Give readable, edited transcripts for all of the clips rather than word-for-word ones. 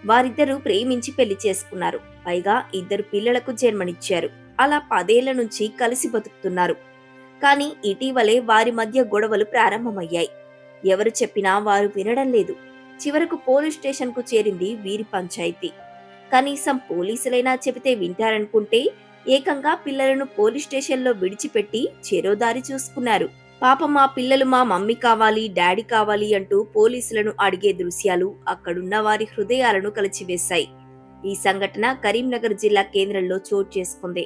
వారిద్దరూ ప్రేమించి పెళ్లి చేసుకున్నారు. పైగా ఇద్దరు పిల్లలకు జన్మనిచ్చారు. అలా 10 ఏళ్ల నుంచి కలిసి బతుకుతున్నారు. కానీ ఇటీవలే వారి మధ్య గొడవలు ప్రారంభమయ్యాయి. ఎవరు చెప్పినా వారు వినడం లేదు. చివరకు పోలీస్ స్టేషన్ కు చేరింది వీరి పంచాయతీ. కనీసం పోలీసులైనా చెబితే వింటారనుకుంటే ఏకంగా పిల్లలను పోలీస్ స్టేషన్లో విడిచిపెట్టి చెరోదారి చూసుకున్నారు. పాపం మా పిల్లలు మా మమ్మీ కావాలి, డాడీ కావాలి అంటూ పోలీసులను అడిగే దృశ్యాలు అక్కడున్న వారి హృదయాలను కలిచివేశాయి. ఈ సంఘటన కరీంనగర్ జిల్లా కేంద్రంలో చోటు చేసుకుంది.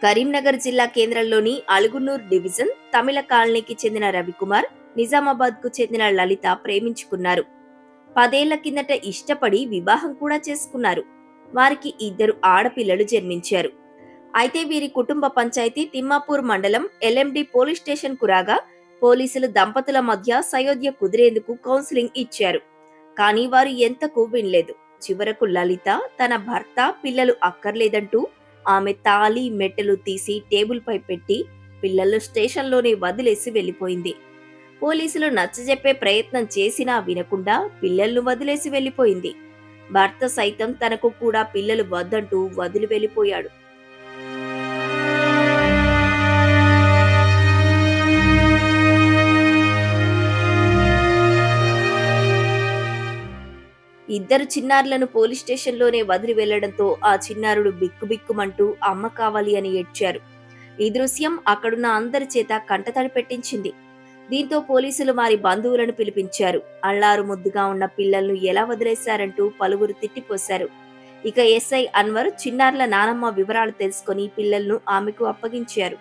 కరీంనగర్ జిల్లా కేంద్రంలోని అలుగునూర్ డివిజన్ తమిళ కాలనీకి చెందిన రవికుమార్, నిజామాబాద్ కు చెందిన లలిత ప్రేమించుకున్నారు. 10 ఏళ్ల కిందట ఇష్టపడి వివాహం కూడా చేసుకున్నారు. వారికి 2 ఆడపిల్లలు జన్మించారు. అయితే వీరి కుటుంబ పంచాయతీ తిమ్మాపూర్ మండలం ఎల్ఎండి పోలీస్ స్టేషన్ కు రాగా పోలీసులు దంపతుల మధ్య సయోధ్య కుదిరేందుకు కౌన్సిలింగ్ ఇచ్చారు. కానీ వారు ఎంతకు వినలేదు. చివరకు లలిత తన భర్త, పిల్లలు అక్కర్లేదంటూ ఆమె తాళి, మెట్టెలు తీసి టేబుల్ పై పెట్టి పిల్లలు స్టేషన్లోనే వదిలేసి వెళ్లిపోయింది. పోలీసులు నచ్చజెప్పే ప్రయత్నం చేసినా వినకుండా పిల్లలను వదిలేసి వెళ్లిపోయింది. భర్త సైతం తనకు కూడా పిల్లలు వద్దంటూ వదిలి వెళ్లిపోయాడు. ఇద్దరు చిన్నారులను పోలీస్ స్టేషన్లోనే వదిలి వెళ్లడంతో ఆ చిన్నారుడు బిక్కుబిక్కుమంటూ అమ్మ కావాలి అని ఏడ్చారు. ఈ దృశ్యం అక్కడున్న అందరి చేత కంటతడి పెట్టించింది. దీంతో పోలీసులు వారి బంధువులను పిలిపించారు. అల్లారు ముద్దుగా ఉన్న పిల్లలను ఎలా వదిలేశారంటూ పలువురు తిట్టిపోశారు. ఇక ఎస్ఐ అన్వర్ చిన్నారుల నానమ్మ వివరాలు తెలుసుకుని పిల్లలను ఆమెకు అప్పగించారు.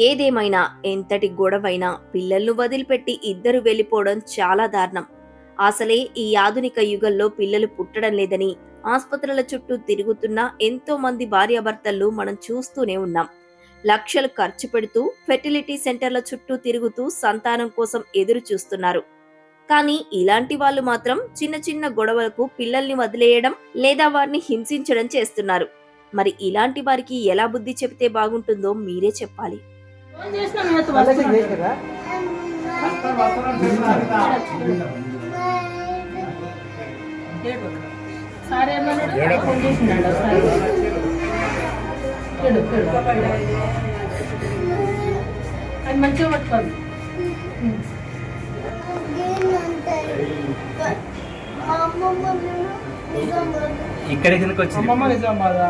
ఏదేమైనా, ఎంతటి గొడవైనా పిల్లలను వదిలిపెట్టి ఇద్దరు వెళ్లిపోవడం చాలా దారుణం. అసలే ఈ ఆధునిక యుగంలో పిల్లలు పుట్టడం లేదని ఆస్పత్రుల చుట్టూ తిరుగుతున్న ఎంతో మంది భార్యాభర్తలు మనం చూస్తూనే ఉన్నాం. లక్షలు ఖర్చు పెడుతూ ఫెర్టిలిటీ సెంటర్ల చుట్టూ తిరుగుతూ సంతానం కోసం ఎదురు చూస్తున్నారు. కానీ ఇలాంటి వాళ్ళు మాత్రం చిన్న చిన్న గొడవలకు పిల్లల్ని వదిలేయడం లేదా వారిని హింసించడం చేస్తున్నారు. మరి ఇలాంటి వారికి ఎలా బుద్ధి చెబితే బాగుంటుందో మీరే చెప్పాలి. మంచిగా పట్టుకోండి. ఇక్కడ కిందకి వచ్చింది. అమ్మమ్మ నిజామాబాదా?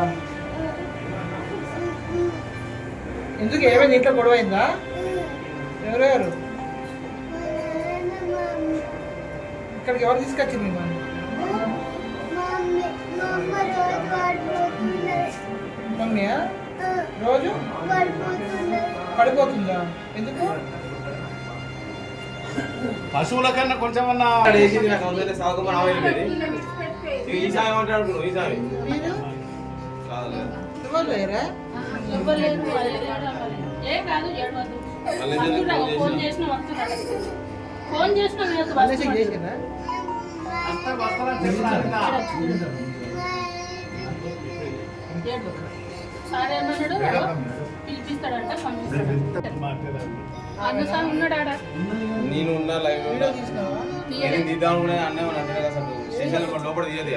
ఎందుకు ఏమైంది? ఇంట్లో గొడవ అయిందా? ఎవరెవరు? ఇక్కడికి ఎవరు తీసుకొచ్చింది? మమ్మీయా? రోజు పడిపోతుందా? ఎందుకు? పశువుల కన్నా కొంచెం పిలిపిస్తాడంట, ఉన్నాడా? నేను ఉన్నా లైవ్ తీద్దాం కూడా అన్నీ అసలు స్టేషన్ లోపల తీయదు.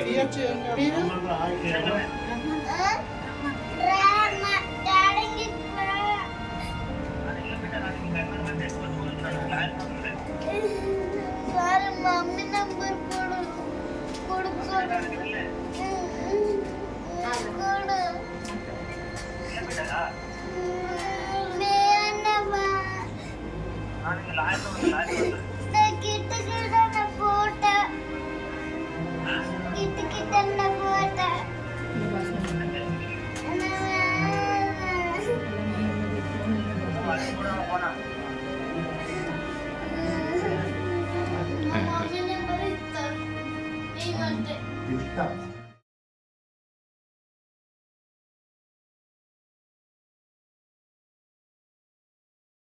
ఇస్తా